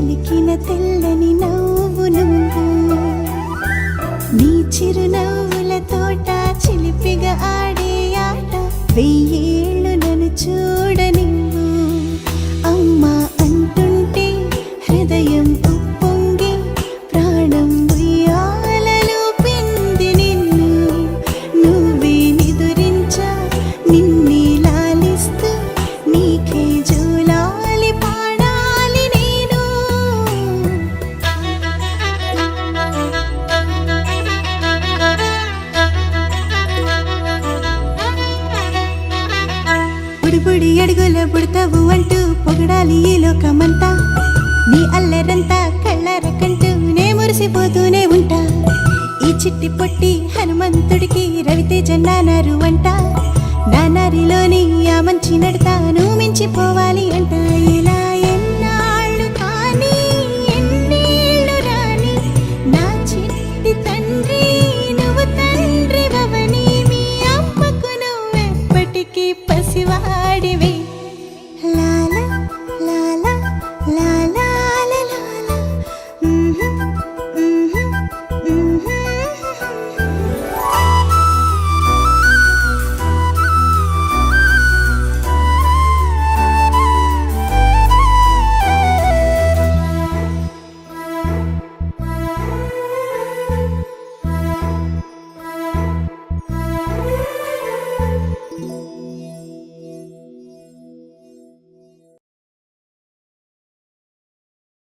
చిలికిన తెల్లని నవ్వు నువ్వు నీ చిరునవ్వుల తోట చిలిపిగా ఆడే ఆట వెయ్యేళ్ళు నన్ను చూడనివ్వు అమ్మా అంటుంటే హృదయం ఉప్పొంగి ప్రాణం ఉయ్యాలలో పింది నిన్ను నువ్వే నిదురించా నిన్నే లాలిస్తూ నీకే జోలాలి పాడాలి నేను బుడి బుడి అడుగుల బుడతావు అంటూ పొగడాలి ఈ లోకమంతా నీ అల్లరంతా కళ్ళారకంటూనే మురిసిపోతూనే ఉంటా ఈ చిట్టి పొట్టి హనుమంతుడికి రవితేజ నానారు అంట నానారిలోని ఆ మంచి నడతాను మించిపోవాలి అంట ఇలా